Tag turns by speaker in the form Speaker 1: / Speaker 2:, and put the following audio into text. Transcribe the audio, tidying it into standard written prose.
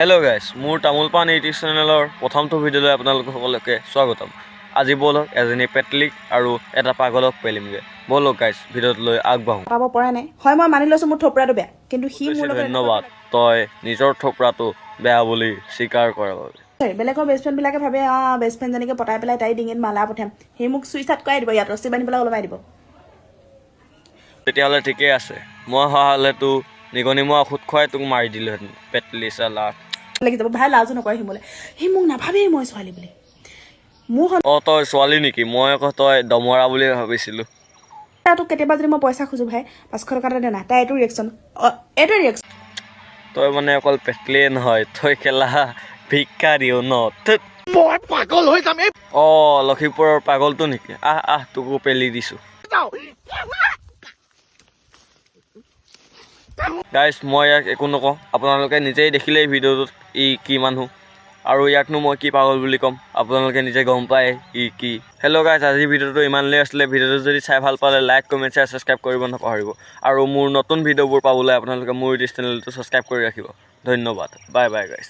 Speaker 1: Hello' guys, মোৰ তামোল পাণ ইউটিউব চেনেলৰ প্ৰথমটো ভিডিঅ'লৈ আপোনালোক সকলোকে স্বাগতম। আজি ব'লক এজনী পেটলিক আৰু এটা পাগলক পেলিমগৈ। ব'লক গাইজ, ভিডিঅ'টোলৈ আগবাঢ়ো।
Speaker 2: পাব পৰা নাই হয়, মই মানি লৈছোঁ মোৰ থপৰাটো বেয়া, কিন্তু সি মোৰ লগত
Speaker 1: ধন্যবাদ তই নিজৰ থপৰাটো বেয়া বুলি স্বীকাৰ কৰাৰ বাবে।
Speaker 2: বেলেগৰ বেষ্ট ফ্ৰেণ্ডবিলাকে ভাবে বেষ্ট ফ্ৰেণ্ডজনীকে পতাই পেলাই তাই ডিঙিত মালা পঠাম, সি মোক চুইচাইড কৰাই দিব, ইয়াত ৰছী বান্ধি পেলাই ওলমাই দিব।
Speaker 1: তেতিয়াহ'লে ঠিকেই আছে, মই হোৱা হ'লেতো নিগনি মই ঔষধ খুৱাই তোক মাৰি দিলোহেঁতেন। পেটলি চালা
Speaker 2: লাগি যাব, ভাই লাজো নকৰে সি মোলৈ, সি মোক নাভাবেই মই ছোৱালী বুলি। মোৰ
Speaker 1: তই ছোৱালী নেকি? মই আকৌ তই দমৰা বুলি ভাবিছিলোঁ।
Speaker 2: তোক কেতিয়াবা যদি মই পইচা খোজোঁ ভাই 500 টকা এটা দে না, তাই এইটো ৰিয়েকশ্যন, এইটোৱে ৰিয়েকশ্যন।
Speaker 1: তই মানে অকল পেটলিয়ে নহয়, তই খেলা ভিক্ষা দিও ন।
Speaker 3: মই পাগল হৈ যাম।
Speaker 1: লখিমপুৰৰ পাগলটো নেকি? আহ তোকো পেলি দিছোঁ। গাইজ, মই ইয়াক একো নকওঁ, আপোনালোকে নিজেই দেখিলেই ভিডিঅ'টোত ই কি মানুহ, আৰু ইয়াকনো মই কি পাগল বুলি ক'ম, আপোনালোকে নিজে গম পায় ই কি। হেল্ল' গাইজ, আজিৰ ভিডিঅ'টো ইমানলৈ আছিলে। ভিডিঅ'টো যদি চাই ভাল পালে লাইক, কমেণ্ট, শ্বেয়াৰ, ছাবস্ক্ৰাইব কৰিব নাপাহৰিব, আৰু মোৰ নতুন ভিডিঅ'বোৰ পাবলৈ আপোনালোকে মোৰ ইউটিউব চেনেলটো ছাবস্ক্ৰাইব কৰি ৰাখিব। ধন্যবাদ, বাই বাই গাইজ।